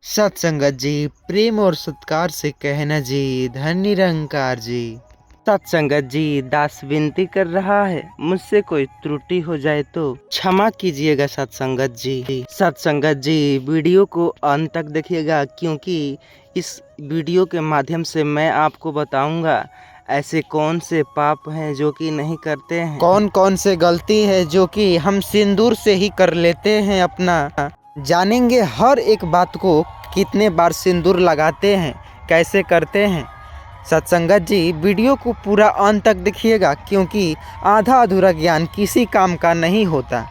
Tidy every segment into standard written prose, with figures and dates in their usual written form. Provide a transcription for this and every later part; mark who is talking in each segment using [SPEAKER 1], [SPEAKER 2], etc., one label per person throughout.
[SPEAKER 1] सत्संगत जी, प्रेम और सत्कार से कहना जी, धन निरंकार जी।
[SPEAKER 2] सत्संगत जी, दास विनती कर रहा है, मुझसे कोई त्रुटि हो जाए तो क्षमा कीजिएगा सत्संगत जी। सत्संगत जी, वीडियो को अंत तक देखिएगा क्योंकि इस वीडियो के माध्यम से मैं आपको बताऊंगा ऐसे कौन से पाप हैं जो कि नहीं करते हैं,
[SPEAKER 1] कौन कौन से गलती है जो कि हम सिंदूर से ही कर लेते हैं अपना। जानेंगे हर एक बात को, कितने बार सिंदूर लगाते हैं, कैसे करते हैं। सत्संगत जी, वीडियो को पूरा अंत तक देखिएगा क्योंकि आधा अधूरा ज्ञान किसी काम का नहीं होता।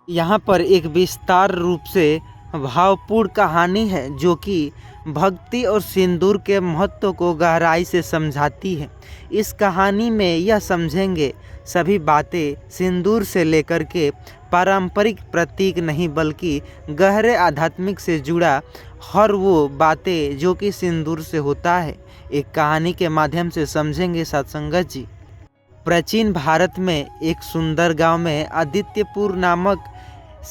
[SPEAKER 1] यहाँ पर एक विस्तार रूप से भावपूर्ण कहानी है जो कि भक्ति और सिंदूर के महत्व को गहराई से समझाती है। इस कहानी में यह समझेंगे सभी बातें सिंदूर से लेकर के पारंपरिक प्रतीक नहीं बल्कि गहरे आध्यात्मिक से जुड़ा हर वो बातें जो कि सिंदूर से होता है। एक कहानी के माध्यम से समझेंगे सत्संगत जी। प्राचीन भारत में एक सुंदर गांव में आदित्यपुर नामक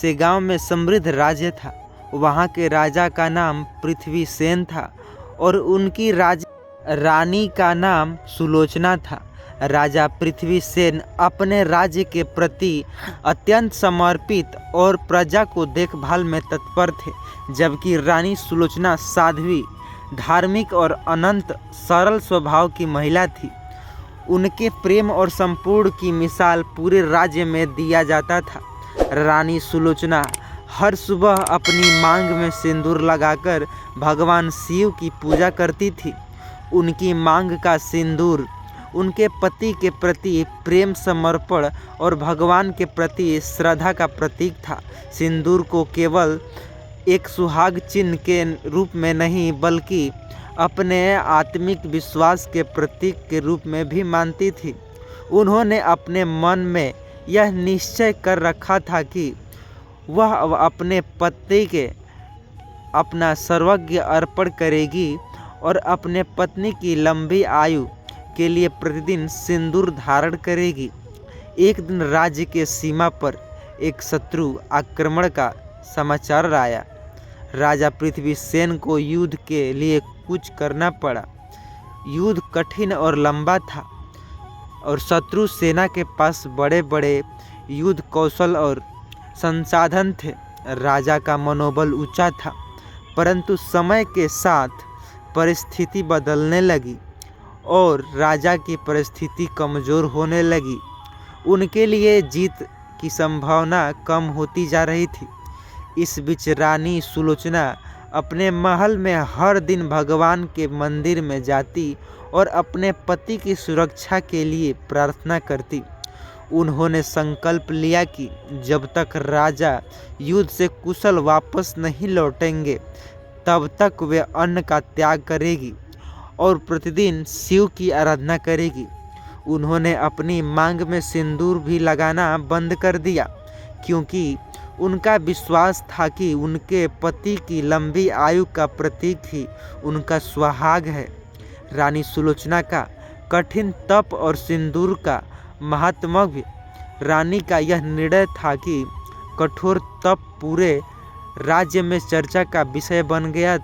[SPEAKER 1] से गांव में समृद्ध राज्य था। वहां के राजा का नाम पृथ्वीसेन था और उनकी रानी का नाम सुलोचना था। राजा पृथ्वीसेन अपने राज्य के प्रति अत्यंत समर्पित और प्रजा को देखभाल में तत्पर थे, जबकि रानी सुलोचना साध्वी, धार्मिक और अनंत सरल स्वभाव की महिला थी। उनके प्रेम और संपूर्ण की मिसाल पूरे राज्य में दिया जाता था। रानी सुलोचना हर सुबह अपनी मांग में सिंदूर लगाकर भगवान शिव की पूजा करती थी। उनकी मांग का सिंदूर उनके पति के प्रति प्रेम, समर्पण और भगवान के प्रति श्रद्धा का प्रतीक था। सिंदूर को केवल एक सुहाग चिन्ह के रूप में नहीं बल्कि अपने आत्मिक विश्वास के प्रतीक के रूप में भी मानती थी। उन्होंने अपने मन में यह निश्चय कर रखा था कि वह अपने पति के अपना सर्वज्ञ अर्पण करेगी और अपने पत्नी की लंबी आयु के लिए प्रतिदिन सिंदूर धारण करेगी। एक दिन राज्य के सीमा पर एक शत्रु आक्रमण का समाचार आया। राजा पृथ्वीसेन को युद्ध के लिए कुछ करना पड़ा। युद्ध कठिन और लंबा था और शत्रु सेना के पास बड़े बड़े युद्ध कौशल और संसाधन थे। राजा का मनोबल ऊंचा था, परंतु समय के साथ परिस्थिति बदलने लगी और राजा की परिस्थिति कमज़ोर होने लगी। उनके लिए जीत की संभावना कम होती जा रही थी। इस बीच रानी सुलोचना अपने महल में हर दिन भगवान के मंदिर में जाती और अपने पति की सुरक्षा के लिए प्रार्थना करती। उन्होंने संकल्प लिया कि जब तक राजा युद्ध से कुशल वापस नहीं लौटेंगे तब तक वे अन्न का त्याग करेगी और प्रतिदिन शिव की आराधना करेगी। उन्होंने अपनी मांग में सिंदूर भी लगाना बंद कर दिया क्योंकि उनका विश्वास था कि उनके पति की लंबी आयु का प्रतीक ही उनका सुहाग है। रानी सुलोचना का कठिन तप और सिंदूर का महात्म्य भी रानी का यह निर्णय था कि कठोर तप पूरे राज्य में चर्चा का विषय बन गया।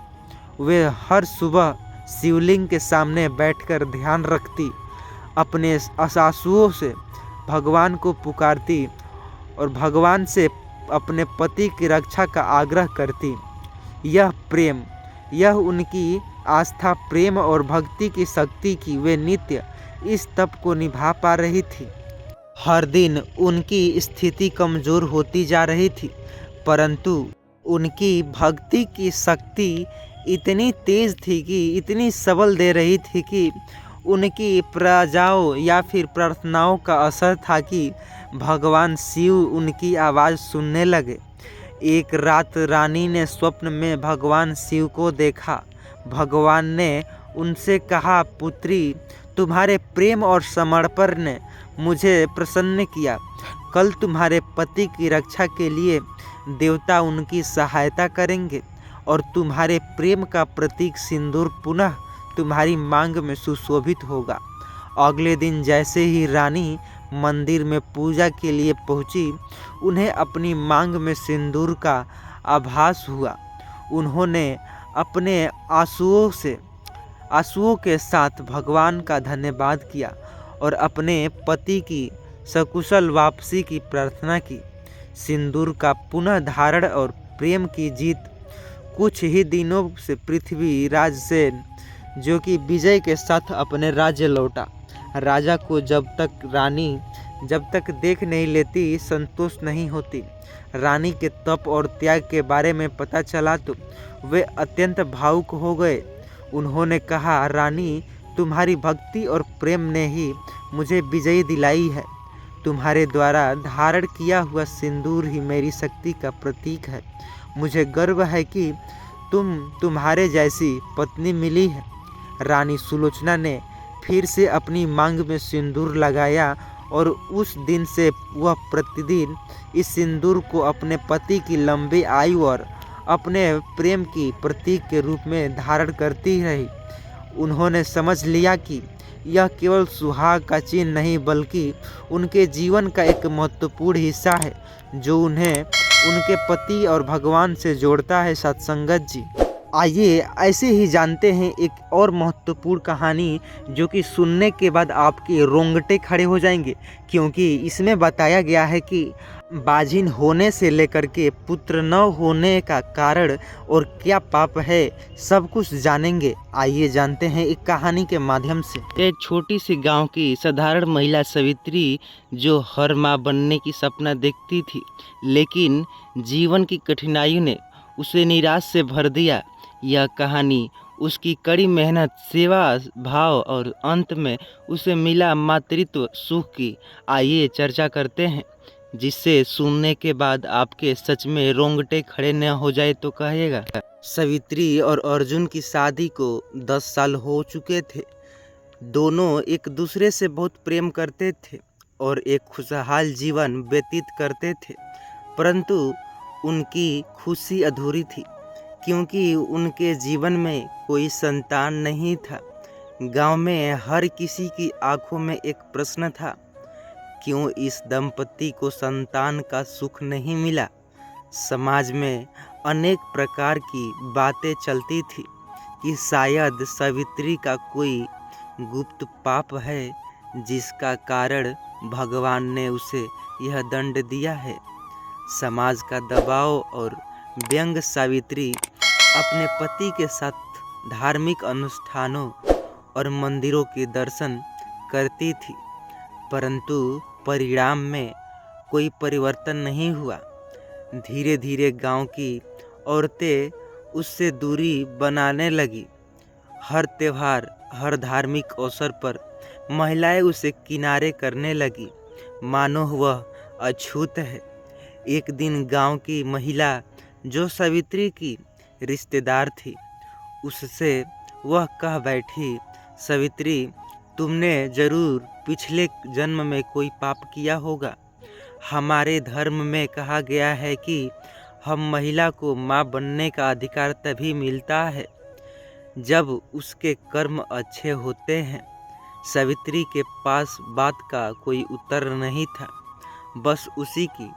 [SPEAKER 1] वे हर सुबह शिवलिंग के सामने बैठकर ध्यान रखती, अपने आंसुओं से भगवान को पुकारती और भगवान से अपने पति की रक्षा का आग्रह करती। यह उनकी आस्था, प्रेम और भक्ति की शक्ति की वे नित्य इस तप को निभा पा रही थी। हर दिन उनकी स्थिति कमज़ोर होती जा रही थी, परंतु उनकी भक्ति की शक्ति इतनी तेज थी कि इतनी सबल दे रही थी कि उनकी प्रजाओं या फिर प्रार्थनाओं का असर था कि भगवान शिव उनकी आवाज़ सुनने लगे। एक रात रानी ने स्वप्न में भगवान शिव को देखा। भगवान ने उनसे कहा, पुत्री, तुम्हारे प्रेम और समर्पण ने मुझे प्रसन्न किया। कल तुम्हारे पति की रक्षा के लिए देवता उनकी सहायता करेंगे और तुम्हारे प्रेम का प्रतीक सिंदूर पुनः तुम्हारी मांग में सुशोभित होगा। अगले दिन जैसे ही रानी मंदिर में पूजा के लिए पहुंची, उन्हें अपनी मांग में सिंदूर का आभास हुआ। उन्होंने अपने आंसुओं के साथ भगवान का धन्यवाद किया और अपने पति की सकुशल वापसी की प्रार्थना की। सिंदूर का पुनः धारण और प्रेम की जीत। कुछ ही दिनों से पृथ्वीराज सेन, जो कि विजय के साथ अपने राज्य लौटा। राजा को जब तक रानी देख नहीं लेती संतोष नहीं होती। रानी के तप और त्याग के बारे में पता चला तो वे अत्यंत भावुक हो गए। उन्होंने कहा, रानी, तुम्हारी भक्ति और प्रेम ने ही मुझे विजयी दिलाई है। तुम्हारे द्वारा धारण किया हुआ सिंदूर ही मेरी शक्ति का प्रतीक है। मुझे गर्व है कि तुम्हारे जैसी पत्नी मिली है। रानी सुलोचना ने फिर से अपनी मांग में सिंदूर लगाया और उस दिन से वह प्रतिदिन इस सिंदूर को अपने पति की लंबी आयु और अपने प्रेम की प्रतीक के रूप में धारण करती रही। उन्होंने समझ लिया कि यह केवल सुहाग का चिन्ह नहीं बल्कि उनके जीवन का एक महत्वपूर्ण हिस्सा है, जो उन्हें उनके पति और भगवान से जोड़ता है। सत्संगत जी, आइए ऐसे ही जानते हैं एक और महत्वपूर्ण कहानी, जो कि सुनने के बाद आपके रोंगटे खड़े हो जाएंगे, क्योंकि इसमें बताया गया है कि बाजिन होने से लेकर के पुत्र न होने का कारण और क्या पाप है, सब कुछ जानेंगे। आइए जानते हैं एक कहानी के माध्यम से।
[SPEAKER 2] एक छोटी सी गांव की साधारण महिला सावित्री, जो हर माँ बनने की सपना देखती थी, लेकिन जीवन की कठिनाइयों ने उसे निराश से भर दिया। यह कहानी उसकी कड़ी मेहनत, सेवा भाव और अंत में उसे मिला मातृत्व सुख की। आइए चर्चा करते हैं, जिससे सुनने के बाद आपके सच में रोंगटे खड़े न हो जाए तो कहिएगा।
[SPEAKER 1] सावित्री और अर्जुन की शादी को 10 साल हो चुके थे। दोनों एक दूसरे से बहुत प्रेम करते थे और एक खुशहाल जीवन व्यतीत करते थे, परंतु उनकी खुशी अधूरी थी क्योंकि उनके जीवन में कोई संतान नहीं था। गांव में हर किसी की आंखों में एक प्रश्न था, क्यों इस दंपति को संतान का सुख नहीं मिला। समाज में अनेक प्रकार की बातें चलती थी कि शायद सावित्री का कोई गुप्त पाप है, जिसका कारण भगवान ने उसे यह दंड दिया है। समाज का दबाव और व्यंग सावित्री अपने पति के साथ धार्मिक अनुष्ठानों और मंदिरों के दर्शन करती थी, परंतु परिणाम में कोई परिवर्तन नहीं हुआ। धीरे धीरे गांव की औरतें उससे दूरी बनाने लगी। हर त्योहार, हर धार्मिक अवसर पर महिलाएं उसे किनारे करने लगी, मानो वह अछूत है। एक दिन गांव की महिला, जो सावित्री की रिश्तेदार थी, उससे वह कह बैठी, सावित्री, तुमने जरूर पिछले जन्म में कोई पाप किया होगा। हमारे धर्म में कहा गया है कि हम महिला को माँ बनने का अधिकार तभी मिलता है जब उसके कर्म अच्छे होते हैं। सावित्री के पास बात का कोई उत्तर नहीं था, बस उसी की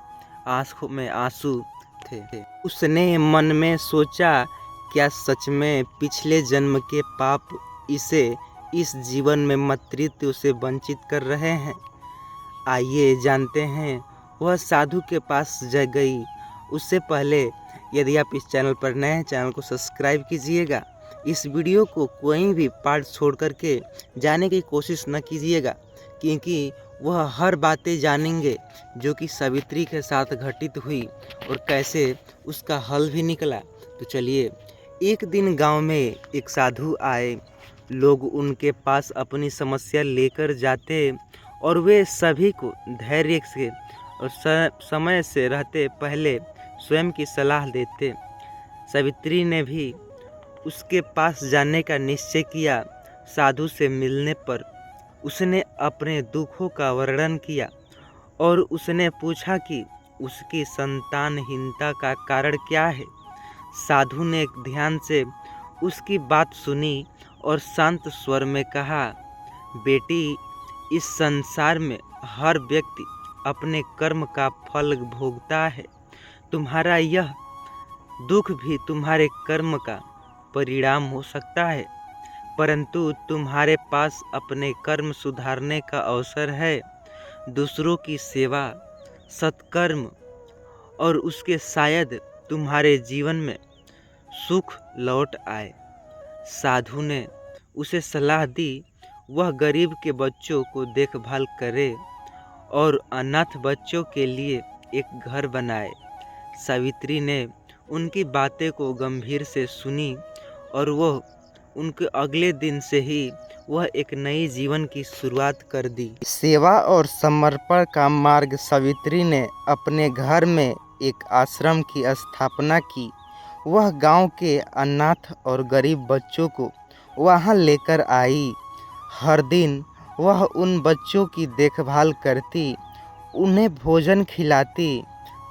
[SPEAKER 1] आंखों में आंसू थे। उसने मन में सोचा, क्या सच में पिछले जन्म के पाप इसे इस जीवन में मातृत्व से वंचित कर रहे हैं। आइए जानते हैं। वह साधु के पास गई। उससे पहले यदि आप इस चैनल पर नए हैं, चैनल को सब्सक्राइब कीजिएगा। इस वीडियो को कोई भी पार्ट छोड़ करके जाने की कोशिश न कीजिएगा, क्योंकि वह हर बातें जानेंगे जो कि सावित्री के साथ घटित हुई और कैसे उसका हल भी निकला। तो चलिए, एक दिन गांव में एक साधु आए। लोग उनके पास अपनी समस्या लेकर जाते और वे सभी को धैर्य से और समय से रहते पहले स्वयं की सलाह देते। सावित्री ने भी उसके पास जाने का निश्चय किया। साधु से मिलने पर उसने अपने दुखों का वर्णन किया और उसने पूछा कि उसकी संतानहीनता का कारण क्या है। साधु ने ध्यान से उसकी बात सुनी और शांत स्वर में कहा, बेटी, इस संसार में हर व्यक्ति अपने कर्म का फल भोगता है। तुम्हारा यह दुख भी तुम्हारे कर्म का
[SPEAKER 2] परिणाम हो सकता है, परंतु तुम्हारे पास अपने कर्म सुधारने का अवसर है। दूसरों की सेवा, सत्कर्म और उसके शायद तुम्हारे जीवन में सुख लौट आए। साधु ने उसे सलाह दी वह गरीब के बच्चों को देखभाल करे और अनाथ बच्चों के लिए एक घर बनाए। सावित्री ने उनकी बातें को गंभीर से सुनी और वह उनके अगले दिन से ही वह एक नई जीवन की शुरुआत कर दी।
[SPEAKER 1] सेवा और समर्पण का मार्ग सावित्री ने अपने घर में एक आश्रम की स्थापना की। वह गांव के अनाथ और गरीब बच्चों को वहां लेकर आई। हर दिन वह उन बच्चों की देखभाल करती, उन्हें भोजन खिलाती,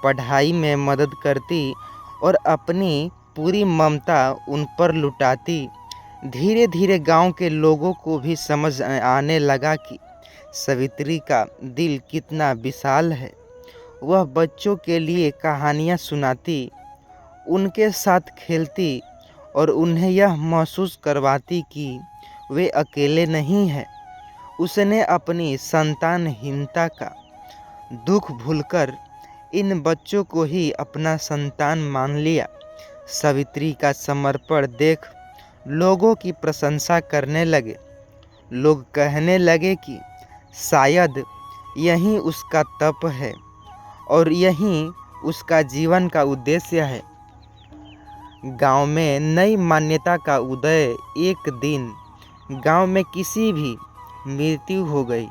[SPEAKER 1] पढ़ाई में मदद करती और अपनी पूरी ममता उन पर लुटाती। धीरे धीरे गांव के लोगों को भी समझ आने लगा कि सावित्री का दिल कितना विशाल है। वह बच्चों के लिए कहानियाँ सुनाती, उनके साथ खेलती और उन्हें यह महसूस करवाती कि वे अकेले नहीं हैं। उसने अपनी संतानहीनता का दुख भूलकर इन बच्चों को ही अपना संतान मान लिया। सावित्री का समर्पण देख लोगों की प्रशंसा करने लगे। लोग कहने लगे कि शायद यही उसका तप है और यही उसका जीवन का उद्देश्य है। गांव में नई मान्यता का उदय। एक दिन गांव में किसी भी मृत्यु हो गई।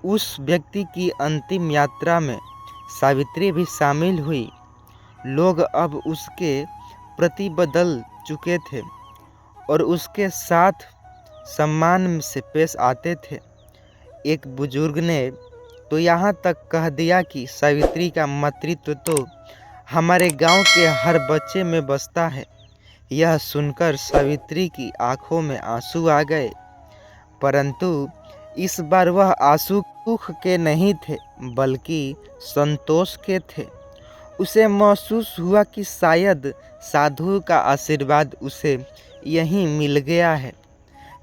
[SPEAKER 1] उस व्यक्ति की अंतिम यात्रा में सावित्री भी शामिल हुई। लोग अब उसके प्रति बदल चुके थे और उसके साथ सम्मान से पेश आते थे। एक बुजुर्ग ने तो यहाँ तक कह दिया कि सावित्री का मातृत्व तो हमारे गांव के हर बच्चे में बसता है। यह सुनकर सावित्री की आंखों में आंसू आ गए, परंतु इस बार वह आंसू दुख के नहीं थे बल्कि संतोष के थे। उसे महसूस हुआ कि शायद साधु का आशीर्वाद उसे यहीं मिल गया है।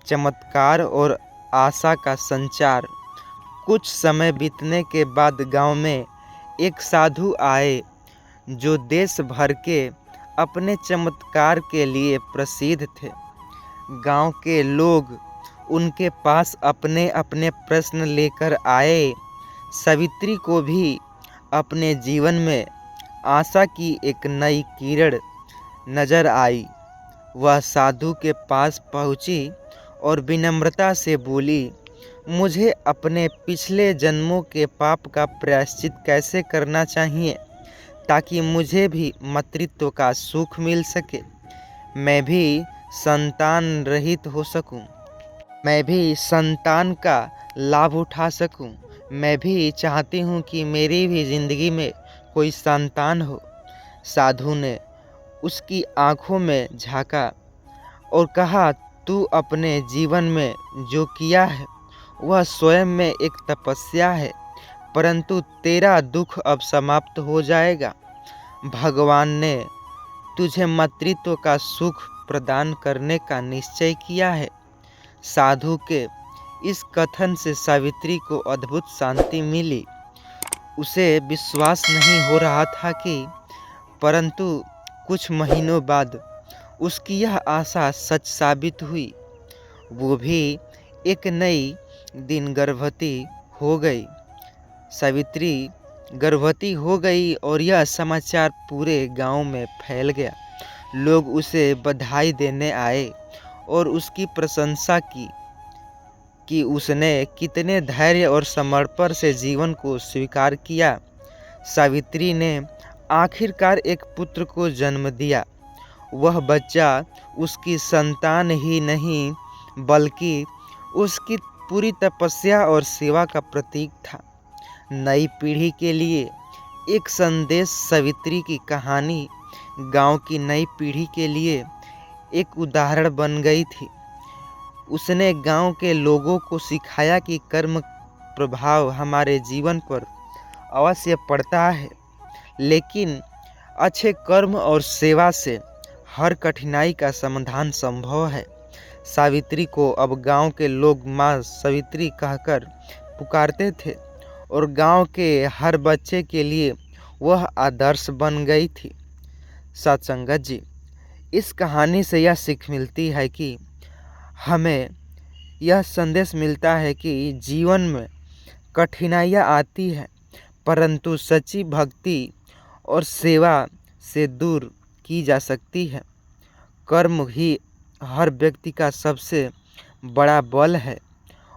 [SPEAKER 1] चमत्कार और आशा का संचार। कुछ समय बीतने के बाद गांव में एक साधु आए जो देश भर के अपने चमत्कार के लिए प्रसिद्ध थे। गांव के लोग उनके पास अपने अपने प्रश्न लेकर आए। सावित्री को भी अपने जीवन में आशा की एक नई किरण नजर आई। वह साधु के पास पहुंची और विनम्रता से बोली, मुझे अपने पिछले जन्मों के पाप का प्रायश्चित कैसे करना चाहिए ताकि मुझे भी मातृत्व का सुख मिल सके, मैं भी संतान रहित हो सकूं, मैं भी संतान का लाभ उठा सकूं। मैं भी चाहती हूं कि मेरी भी ज़िंदगी में कोई संतान हो। साधु ने उसकी आंखों में झांका और कहा, तू अपने जीवन में जो किया है वह स्वयं में एक तपस्या है, परंतु तेरा दुख अब समाप्त हो जाएगा। भगवान ने तुझे मातृत्व का सुख प्रदान करने का निश्चय किया है। साधु के इस कथन से सावित्री को अद्भुत शांति मिली। उसे विश्वास नहीं हो रहा था कि परंतु कुछ महीनों बाद उसकी यह आशा सच साबित हुई। वो भी एक नई दिन गर्भवती हो गई। सावित्री गर्भवती हो गई और यह समाचार पूरे गांव में फैल गया। लोग उसे बधाई देने आए और उसकी प्रशंसा की कि उसने कितने धैर्य और समर्पण से जीवन को स्वीकार किया। सावित्री ने आखिरकार एक पुत्र को जन्म दिया। वह बच्चा उसकी संतान ही नहीं बल्कि उसकी पूरी तपस्या और सेवा का प्रतीक था। नई पीढ़ी के लिए एक संदेश। सावित्री की कहानी गांव की नई पीढ़ी के लिए एक उदाहरण बन गई थी। उसने गांव के लोगों को सिखाया कि कर्म प्रभाव हमारे जीवन पर अवश्य पड़ता है, लेकिन अच्छे कर्म और सेवा से हर कठिनाई का समाधान संभव है। सावित्री को अब गांव के लोग माँ सावित्री कहकर पुकारते थे और गांव के हर बच्चे के लिए वह आदर्श बन गई थी। सत्संगत जी, इस कहानी से यह सीख मिलती है कि हमें यह संदेश मिलता है कि जीवन में कठिनाइयाँ आती हैं, परंतु सच्ची भक्ति और सेवा से दूर की जा सकती है। कर्म ही हर व्यक्ति का सबसे बड़ा बल है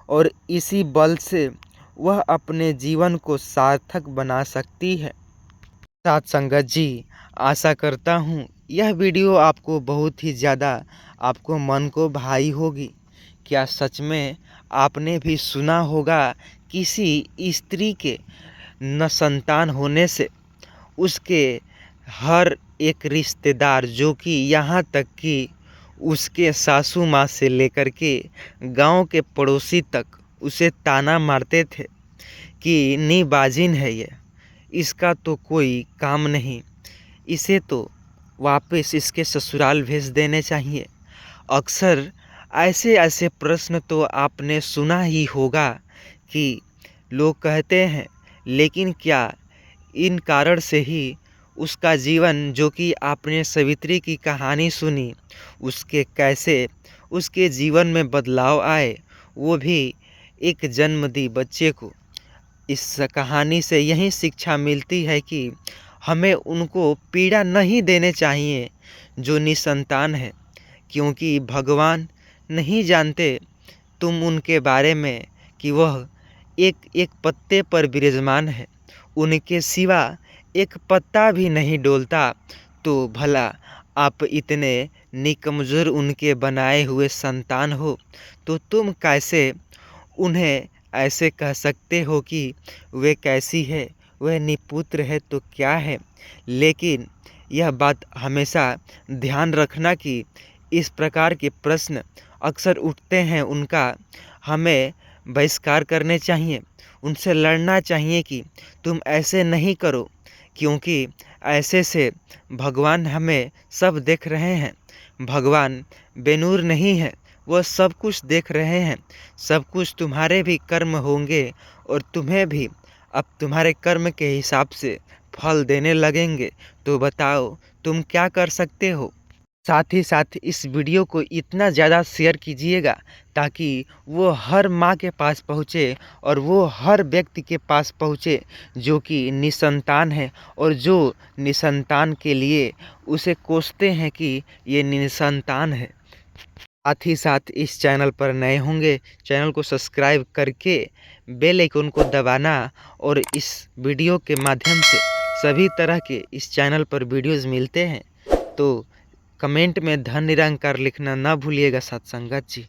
[SPEAKER 1] और इसी बल से वह अपने जीवन को सार्थक बना सकती है। साथ संगत जी, आशा करता हूँ यह वीडियो आपको बहुत ही ज़्यादा आपको मन को भाई होगी। क्या सच में आपने भी सुना होगा किसी स्त्री के न संतान होने से उसके हर एक रिश्तेदार, जो कि यहाँ तक कि उसके सासू माँ से लेकर के गांव के पड़ोसी तक उसे ताना मारते थे कि नीबाजिन है ये, इसका तो कोई काम नहीं, इसे तो वापस इसके ससुराल भेज देने चाहिए। अक्सर ऐसे ऐसे प्रश्न तो आपने सुना ही होगा कि लोग कहते हैं, लेकिन क्या इन कारण से ही उसका जीवन, जो कि आपने सावित्री की कहानी सुनी, उसके कैसे उसके जीवन में बदलाव आए, वो भी एक जन्मदी बच्चे को। इस कहानी से यही शिक्षा मिलती है कि हमें उनको पीड़ा नहीं देने चाहिए जो निसंतान है, क्योंकि भगवान नहीं जानते तुम उनके बारे में कि वह एक एक पत्ते पर विराजमान है, उनके सिवा एक पत्ता भी नहीं डोलता। तो भला आप इतने निकमजोर उनके बनाए हुए संतान हो, तो तुम कैसे उन्हें ऐसे कह सकते हो कि वे कैसी है, वह निपुत्र है तो क्या है। लेकिन यह बात हमेशा ध्यान रखना कि इस प्रकार के प्रश्न अक्सर उठते हैं, उनका हमें बहिष्कार करने चाहिए, उनसे लड़ना चाहिए कि तुम ऐसे नहीं करो, क्योंकि ऐसे से भगवान हमें सब देख रहे हैं। भगवान बेनूर नहीं है, वह सब कुछ देख रहे हैं। सब कुछ तुम्हारे भी कर्म होंगे और तुम्हें भी अब तुम्हारे कर्म के हिसाब से फल देने लगेंगे। तो बताओ तुम क्या कर सकते हो। साथ ही साथ इस वीडियो को इतना ज़्यादा शेयर कीजिएगा ताकि वो हर माँ के पास पहुँचे और वो हर व्यक्ति के पास पहुँचे जो कि निसंतान है और जो निसंतान के लिए उसे कोसते हैं कि ये निसंतान है। साथ ही साथ इस चैनल पर नए होंगे, चैनल को सब्सक्राइब करके बेल आइकन को दबाना और इस वीडियो के माध्यम से सभी तरह के इस चैनल पर वीडियोज़ मिलते हैं। तो कमेंट में धन निरंकार लिखना ना भूलिएगा सत्संगत जी।